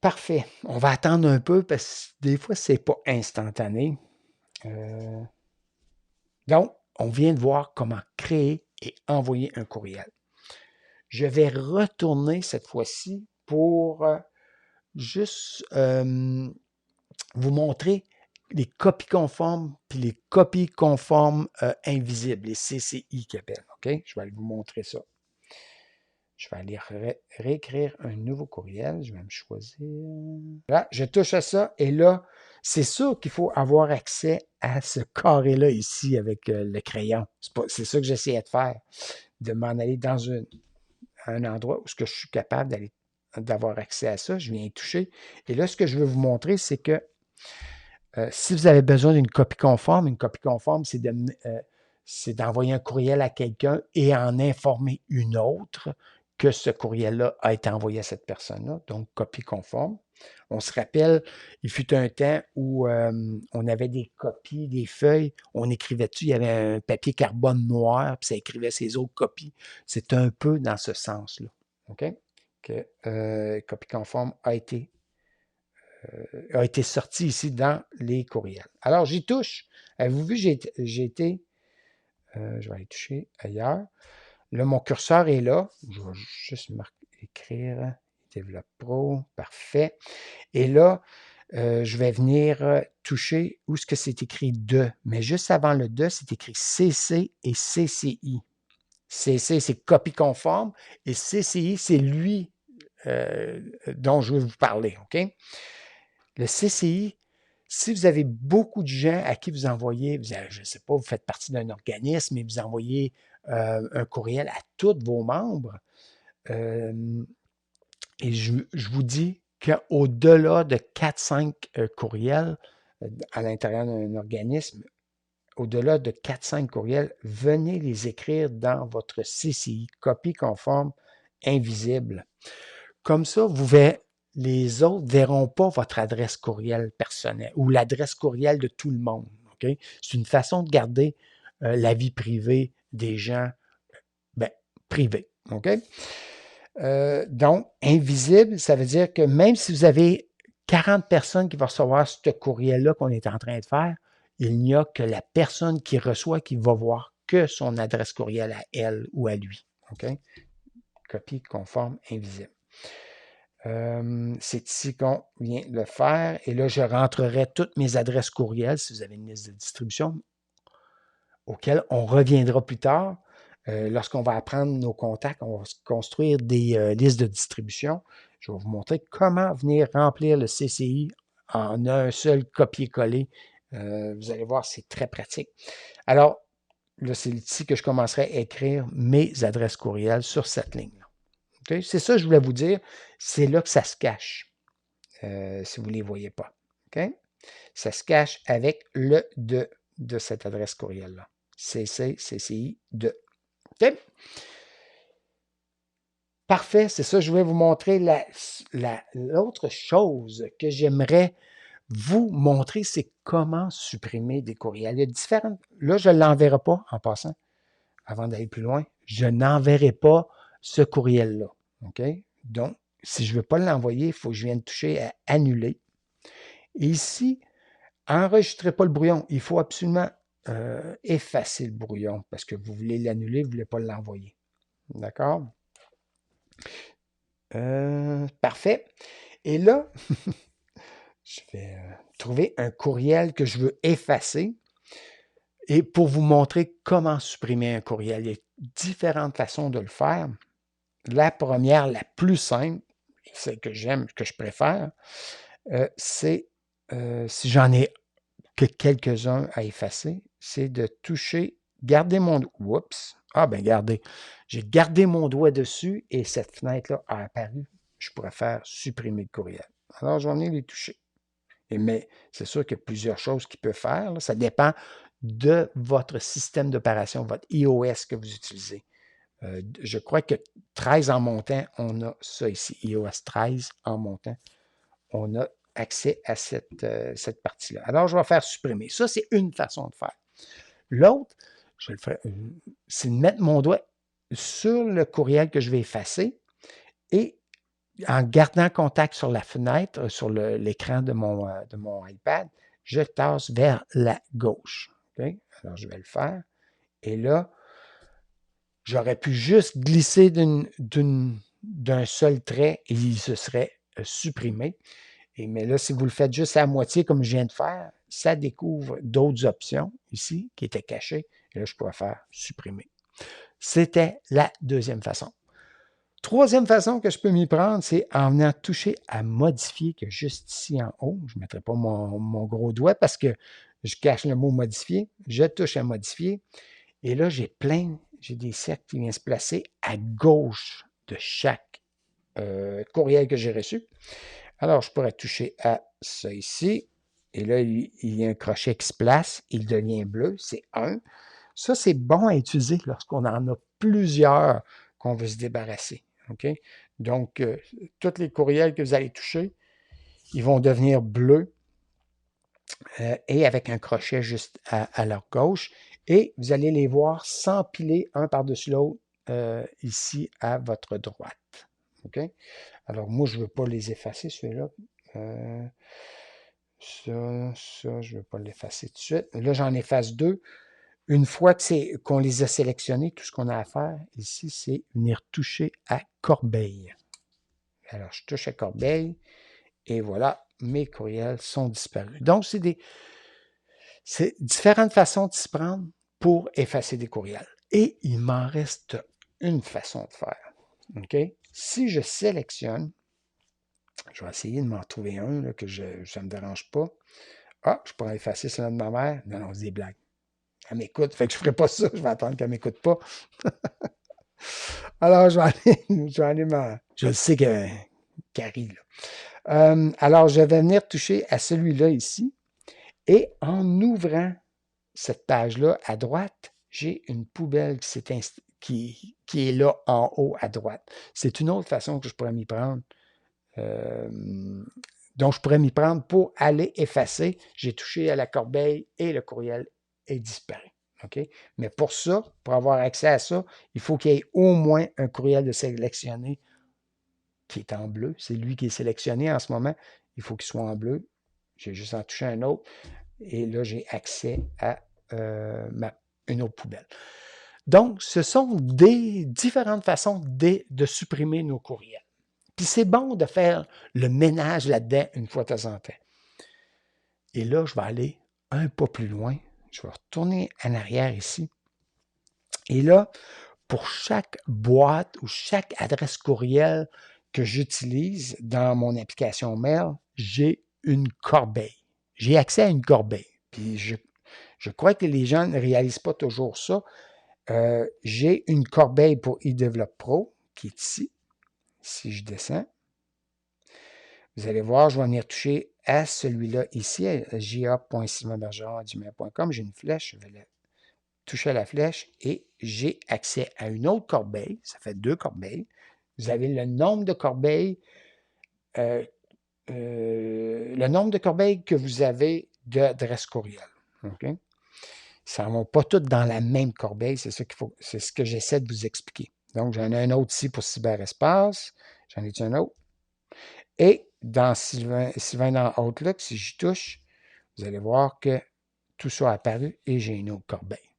Parfait. On va attendre un peu parce que des fois, ce n'est pas instantané. Donc, on vient de voir comment créer et envoyer un courriel. Je vais retourner cette fois-ci pour juste vous montrer les copies conformes puis les copies conformes invisibles, les CCI qu'ils appellent. OK? Je vais aller vous montrer ça. Je vais aller réécrire un nouveau courriel. Je vais me choisir. Là, je touche à ça et là, c'est sûr qu'il faut avoir accès à ce carré-là ici avec le crayon. C'est ça que j'essayais de faire, de m'en aller dans un endroit où je suis capable d'avoir accès à ça. Je viens y toucher. Et là, ce que je veux vous montrer, c'est que si vous avez besoin d'une copie conforme, c'est d'envoyer un courriel à quelqu'un et en informer une autre que ce courriel-là a été envoyé à cette personne-là, donc copie conforme. On se rappelle, il fut un temps où on avait des copies, des feuilles, on écrivait dessus, il y avait un papier carbone noir, puis ça écrivait ses autres copies. C'est un peu dans ce sens-là, OK? Que copie conforme a été sorti ici dans les courriels. Alors, j'y touche. Avez-vous vu, j'ai été, je vais aller toucher ailleurs. Là, mon curseur est là. Je vais juste écrire Develop Pro. Parfait. Et là, je vais venir toucher où est-ce que c'est écrit de. Mais juste avant le de, c'est écrit CC et CCI. CC, c'est copie conforme. Et CCI, c'est lui dont je veux vous parler. OK? Le CCI, Si vous avez beaucoup de gens à qui vous envoyez, je ne sais pas, vous faites partie d'un organisme et vous envoyez un courriel à tous vos membres, et je vous dis qu'au-delà de 4-5 courriels à l'intérieur d'un organisme, au-delà de 4-5 courriels, venez les écrire dans votre CCI, copie conforme invisible. Comme ça, les autres ne verront pas votre adresse courriel personnelle ou l'adresse courriel de tout le monde. Okay? C'est une façon de garder la vie privée des gens privée. Okay? Donc, invisible, ça veut dire que même si vous avez 40 personnes qui vont recevoir ce courriel-là qu'on est en train de faire, il n'y a que la personne qui reçoit qui va voir que son adresse courriel à elle ou à lui. Okay? Copie conforme invisible. C'est ici qu'on vient de le faire. Et là, je rentrerai toutes mes adresses courriels, si vous avez une liste de distribution, auxquelles on reviendra plus tard. Lorsqu'on va apprendre nos contacts, on va construire des listes de distribution. Je vais vous montrer comment venir remplir le CCI en un seul copier-coller. Vous allez voir, c'est très pratique. Alors, là, c'est ici que je commencerai à écrire mes adresses courriels sur cette ligne-là. Okay? C'est ça que je voulais vous dire. C'est là que ça se cache, si vous ne les voyez pas. Okay? Ça se cache avec le de cette adresse courriel-là. CCI 2. Okay? Parfait, c'est ça. Je voulais vous montrer l'autre chose que j'aimerais vous montrer, c'est comment supprimer des courriels. Il y a différentes. Là, je ne l'enverrai pas en passant, avant d'aller plus loin. Je n'enverrai pas ce courriel-là. OK? Donc, si je ne veux pas l'envoyer, il faut que je vienne toucher à annuler. Et ici, enregistrez pas le brouillon. Il faut absolument effacer le brouillon parce que vous voulez l'annuler, vous ne voulez pas l'envoyer. D'accord? Parfait. Et là, je vais trouver un courriel que je veux effacer. Et pour vous montrer comment supprimer un courriel, il y a différentes façons de le faire. La première, la plus simple, celle que j'aime, que je préfère, c'est, si j'en ai que quelques-uns à effacer, c'est de toucher, garder mon doigt. Oups! Ah ben gardez. J'ai gardé mon doigt dessus et cette fenêtre-là a apparu. Je pourrais faire supprimer le courriel. Alors, je vais venir les toucher. Mais c'est sûr qu'il y a plusieurs choses qu'il peut faire. Là. Ça dépend de votre système d'opération, votre iOS que vous utilisez. Je crois que 13 en montant, on a ça ici. iOS 13 en montant, on a accès à cette partie-là. Alors, je vais faire supprimer. Ça, c'est une façon de faire. L'autre, je le ferai, c'est de mettre mon doigt sur le courriel que je vais effacer et en gardant contact sur la fenêtre, sur l'écran de mon iPad, je tasse vers la gauche. Okay? Alors, je vais le faire. Et là, j'aurais pu juste glisser d'un seul trait et il se serait supprimé. Mais là, si vous le faites juste à moitié comme je viens de faire, ça découvre d'autres options ici qui étaient cachées. Et là, je pourrais faire supprimer. C'était la deuxième façon. Troisième façon que je peux m'y prendre, c'est en venant toucher à modifier, que juste ici en haut. Je ne mettrai pas mon gros doigt parce que je cache le mot modifier. Je touche à modifier. Et là, j'ai des cercles qui viennent se placer à gauche de chaque courriel que j'ai reçu. Alors, je pourrais toucher à ça ici. Et là, il y a un crochet qui se place. Il devient bleu. C'est 1. Ça, c'est bon à utiliser lorsqu'on en a plusieurs qu'on veut se débarrasser. Okay? Donc, tous les courriels que vous allez toucher, ils vont devenir bleus et avec un crochet juste à leur gauche. Et vous allez les voir s'empiler un par-dessus l'autre ici à votre droite. Okay? Alors, moi, je ne veux pas les effacer, ceux-là. Ça, je ne veux pas l'effacer tout de suite. Là, j'en efface 2. Une fois qu'on les a sélectionnés, tout ce qu'on a à faire ici, c'est venir toucher à corbeille. Alors, je touche à corbeille et voilà, mes courriels sont disparus. Donc, c'est différentes façons de s'y prendre pour effacer des courriels. Et il m'en reste une façon de faire. Okay? Si je sélectionne, je vais essayer de m'en trouver un là, que ça ne me dérange pas. Ah, je pourrais effacer ce nom de ma mère. Non, non, c'est des blagues. Elle m'écoute, fait que je ne ferai pas ça. Je vais attendre qu'elle ne m'écoute pas. Alors, je le sais qu'elle rit, là. Alors, je vais venir toucher à celui-là ici. Et en ouvrant cette page-là à droite, j'ai une poubelle qui est là en haut à droite. C'est une autre façon que je pourrais m'y prendre. Donc, je pourrais m'y prendre pour aller effacer. J'ai touché à la corbeille et le courriel est disparu. OK? Mais pour ça, pour avoir accès à ça, il faut qu'il y ait au moins un courriel de sélectionné qui est en bleu. C'est lui qui est sélectionné en ce moment. Il faut qu'il soit en bleu. J'ai juste en touché un autre. Et là, j'ai accès à une autre poubelle. Donc, ce sont des différentes façons de supprimer nos courriels. Puis c'est bon de faire le ménage là-dedans une fois de temps en temps. Et là, je vais aller un pas plus loin. Je vais retourner en arrière ici. Et là, pour chaque boîte ou chaque adresse courriel que j'utilise dans mon application Mail, j'ai une corbeille. J'ai accès à une corbeille. Puis je crois que les gens ne réalisent pas toujours ça. J'ai une corbeille pour eDevelop Pro qui est ici. Si je descends, vous allez voir, je vais venir toucher à celui-là ici, à ja.simonbergeron@gmail.com. J'ai une flèche, je vais toucher à la flèche et j'ai accès à une autre corbeille. Ça fait 2 corbeilles. Vous avez le nombre de corbeilles, que vous avez d'adresse courriel. Okay? Ça ne va pas toutes dans la même corbeille, c'est ça qu'il faut, c'est ce que j'essaie de vous expliquer. Donc, j'en ai un autre ici pour cyberespace. J'en ai un autre. Et dans Sylvain dans Outlook, si j'y touche, vous allez voir que tout ça a apparu et j'ai une autre corbeille.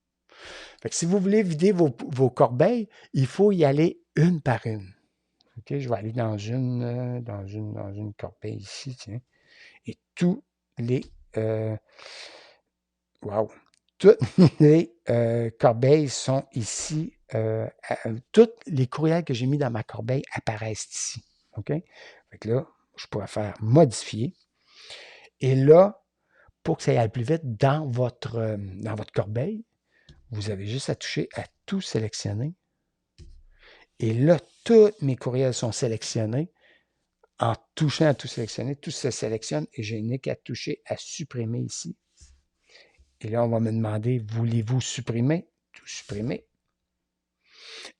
Fait que si vous voulez vider vos corbeilles, il faut y aller une par une. OK, je vais aller dans une corbeille ici, tiens. Et tous les toutes les corbeilles sont ici. Tous les courriels que j'ai mis dans ma corbeille apparaissent ici. OK? Fait que là, je pourrais faire modifier. Et là, pour que ça aille plus vite dans votre corbeille, vous avez juste à toucher à tout sélectionner. Et là, tous mes courriels sont sélectionnés. En touchant à tout sélectionner, tout se sélectionne et je n'ai qu'à toucher à supprimer ici. Et là, on va me demander, voulez-vous supprimer? Tout supprimer.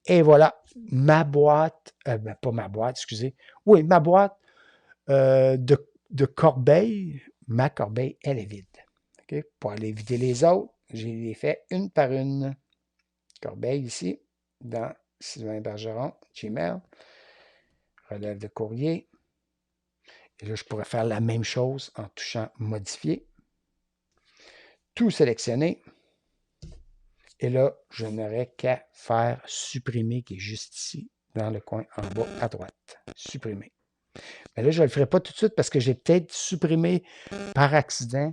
Et voilà, ma boîte, pas ma boîte, excusez. Oui, ma boîte de corbeille, ma corbeille, elle est vide. Okay? Pour aller vider les autres, j'ai les fait une par une. Corbeille ici, dans Sylvain Bergeron, Gmail. Relève de courrier. Et là, je pourrais faire la même chose en touchant modifier. Tout sélectionner. Et là, je n'aurais qu'à faire supprimer, qui est juste ici, dans le coin en bas à droite. Supprimer. Mais là, je ne le ferai pas tout de suite parce que j'ai peut-être supprimé par accident,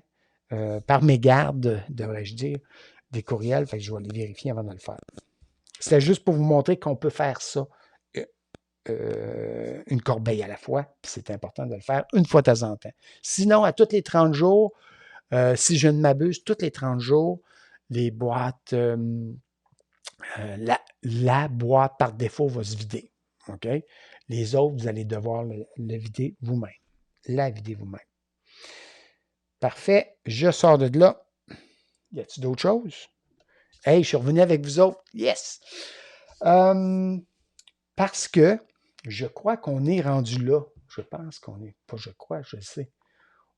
par mégarde, devrais-je dire, des courriels. Fait que je vais les vérifier avant de le faire. C'est juste pour vous montrer qu'on peut faire ça, une corbeille à la fois. Puis c'est important de le faire une fois de temps en temps. Sinon, à tous les 30 jours, si je ne m'abuse, tous les 30 jours, les boîtes, la boîte par défaut va se vider. OK? Les autres, vous allez devoir le vider vous-même. La vider vous-même. Parfait. Je sors de là. Y a-t-il d'autres choses? Hey, je suis revenu avec vous autres. Yes! Parce que je crois qu'on est rendu là. Je pense qu'on est, pas je crois, je sais.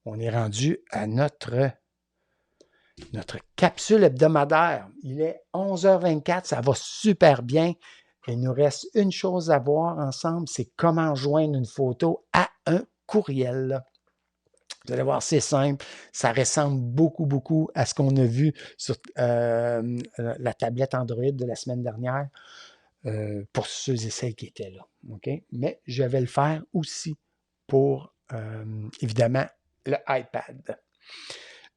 On est rendu à notre capsule hebdomadaire. Il est 11h24, ça va super bien. Il nous reste une chose à voir ensemble, c'est comment joindre une photo à un courriel. Vous allez voir, c'est simple. Ça ressemble beaucoup, beaucoup à ce qu'on a vu sur la tablette Android de la semaine dernière pour ceux et celles qui étaient là. Okay? Mais je vais le faire aussi pour, évidemment, le iPad.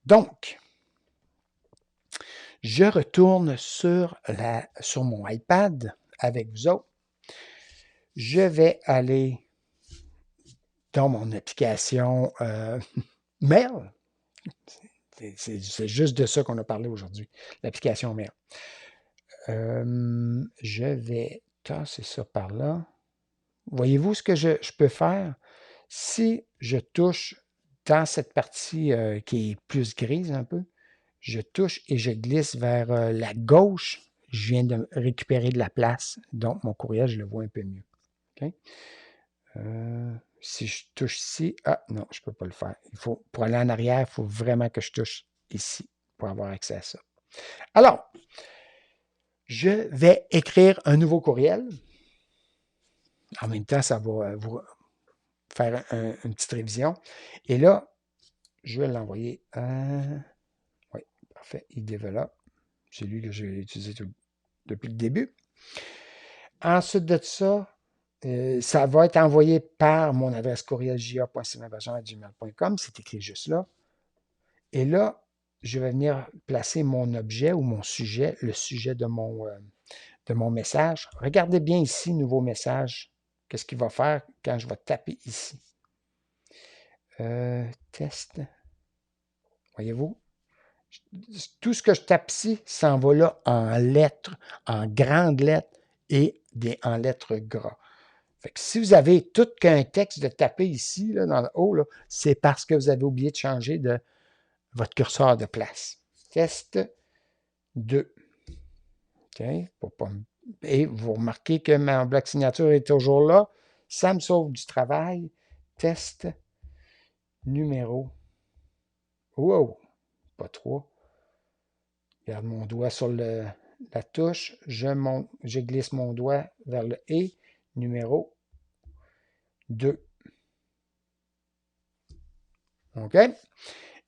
Donc, je retourne sur mon iPad avec vous autres. Je vais aller dans mon application Mail. C'est juste de ça qu'on a parlé aujourd'hui, l'application mail. Je vais tasser ça par là. Voyez-vous ce que je peux faire? Si je touche dans cette partie qui est plus grise un peu, je touche et je glisse vers la gauche, je viens de récupérer de la place. Donc, mon courriel, je le vois un peu mieux. Okay? Si je touche ici, ah non, je ne peux pas le faire. Pour aller en arrière, il faut vraiment que je touche ici pour avoir accès à ça. Alors, je vais écrire un nouveau courriel. En même temps, ça va vous faire une petite révision. Et là, je vais l'envoyer à... Oui, parfait. Il développe. C'est lui que j'ai utilisé depuis le début. Ensuite de ça, ça va être envoyé par mon adresse courriel ja.sylvainbergeron@gmail.com. C'est écrit juste là. Et là, je vais venir placer mon objet ou mon sujet, le sujet de mon message. Regardez bien ici, nouveau message. Qu'est-ce qu'il va faire quand je vais taper ici? Test. Voyez-vous? Tout ce que je tape ici s'en va là en lettres, en grandes lettres et en lettres gras. Fait que si vous avez tout qu'un texte de taper ici, là, dans le haut, c'est parce que vous avez oublié de changer votre curseur de place. Test 2. Okay, et vous remarquez que mon bloc signature est toujours là. Ça me sauve du travail. Test numéro. Wow, pas 3. Je garde mon doigt sur la touche. Je glisse mon doigt vers le « et » numéro 2. OK?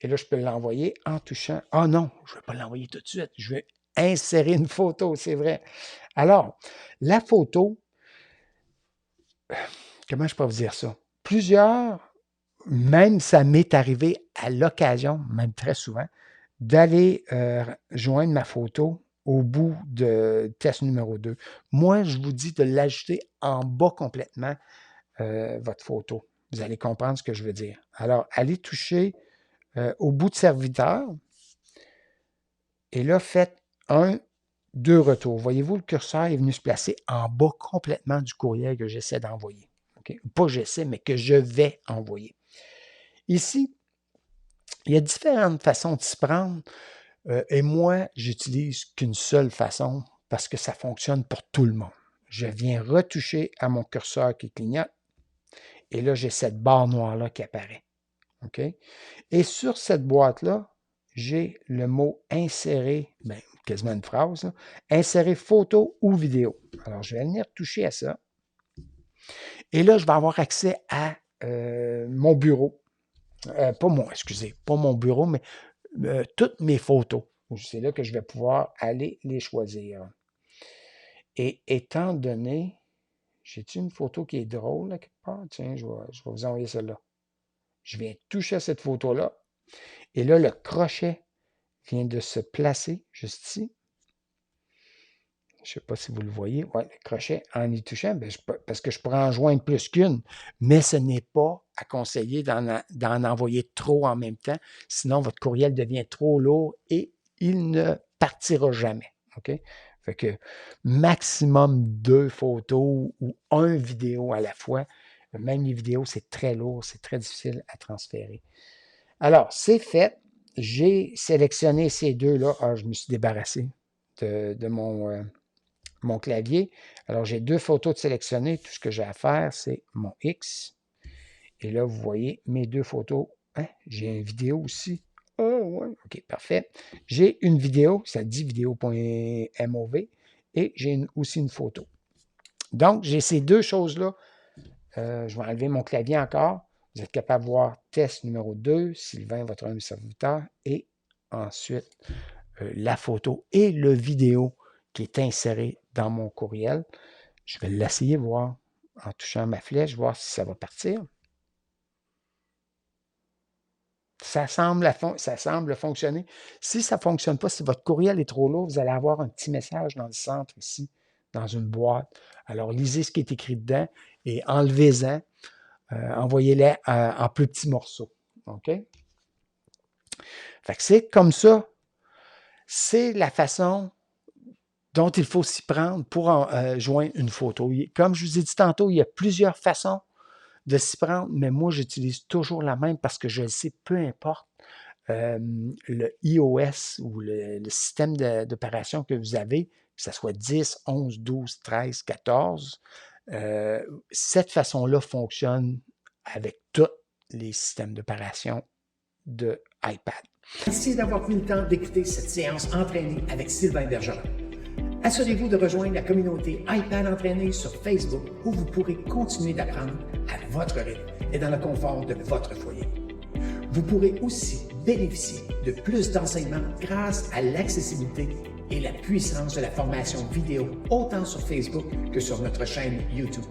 Et là, je peux l'envoyer en touchant. Ah non, je ne vais pas l'envoyer tout de suite. Je vais insérer une photo, c'est vrai. Alors, la photo, comment je peux vous dire ça? Plusieurs, même ça m'est arrivé à l'occasion, même très souvent, d'aller joindre ma photo au bout de test numéro 2. Moi, je vous dis de l'ajouter en bas complètement, votre photo. Vous allez comprendre ce que je veux dire. Alors, allez toucher au bout de serviteur et là, faites 2 retours. Voyez-vous, le curseur est venu se placer en bas complètement du courriel que j'essaie d'envoyer. Okay? Pas j'essaie, mais que je vais envoyer. Ici, il y a différentes façons de s'y prendre. Et moi, j'utilise qu'une seule façon parce que ça fonctionne pour tout le monde. Je viens retoucher à mon curseur qui clignote et là, j'ai cette barre noire-là qui apparaît. OK? Et sur cette boîte-là, j'ai le mot insérer, quasiment une phrase, là, insérer photo ou vidéo. Alors, je vais venir toucher à ça. Et là, je vais avoir accès à mon bureau. Pas mon bureau, mais toutes mes photos. C'est là que je vais pouvoir aller les choisir. Et étant donné, j'ai-tu une photo qui est drôle là, quelque part? Tiens, je vais vous envoyer celle-là. Je viens toucher à cette photo-là. Et là, le crochet vient de se placer juste ici. Je ne sais pas si vous le voyez. Oui, le crochet, en y touchant, parce que je pourrais en joindre plus qu'une, mais ce n'est pas à conseiller d'en envoyer trop en même temps, sinon votre courriel devient trop lourd et il ne partira jamais. OK? Fait que maximum 2 photos ou 1 vidéo à la fois. Même les vidéos, c'est très lourd, c'est très difficile à transférer. Alors, c'est fait. J'ai sélectionné ces deux-là. Ah, je me suis débarrassé de mon clavier. Alors, j'ai 2 photos de sélectionner. Tout ce que j'ai à faire, c'est mon X. Et là, vous voyez mes 2 photos. Hein? J'ai une vidéo aussi. Oh, ouais. OK, parfait. J'ai une vidéo, ça dit vidéo.mov. Et j'ai aussi une photo. Donc, j'ai ces 2 choses-là. Je vais enlever mon clavier encore. Vous êtes capable de voir test numéro 2, Sylvain, votre ami serviteur, et ensuite la photo et le vidéo qui est inséré dans mon courriel. Je vais l'essayer, voir en touchant ma flèche, voir si ça va partir. Ça semble fonctionner. Si ça ne fonctionne pas, si votre courriel est trop lourd, vous allez avoir un petit message dans le centre ici, dans une boîte. Alors, lisez ce qui est écrit dedans et enlevez-en. Envoyez-les en plus petits morceaux. OK? Fait que c'est comme ça. C'est la façon dont il faut s'y prendre pour joindre une photo. Comme je vous ai dit tantôt, il y a plusieurs façons de s'y prendre, mais moi, j'utilise toujours la même parce que je le sais, peu importe le iOS ou le système d'opération que vous avez, que ce soit 10, 11, 12, 13, 14, cette façon-là fonctionne avec tous les systèmes d'opération de iPad. Merci d'avoir pris le temps d'écouter cette séance entraînée avec Sylvain Bergeron. Assurez-vous de rejoindre la communauté iPad Entraîné sur Facebook où vous pourrez continuer d'apprendre à votre rythme et dans le confort de votre foyer. Vous pourrez aussi bénéficier de plus d'enseignements grâce à l'accessibilité et la puissance de la formation vidéo autant sur Facebook que sur notre chaîne YouTube.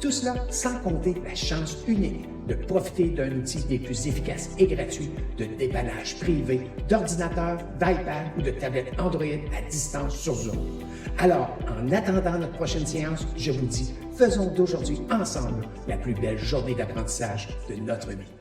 Tout cela sans compter la chance unique de profiter d'un outil des plus efficaces et gratuits de dépannage privé d'ordinateurs, d'iPad ou de tablettes Android à distance sur Zoom. Alors, en attendant notre prochaine séance, je vous dis, faisons d'aujourd'hui ensemble la plus belle journée d'apprentissage de notre vie.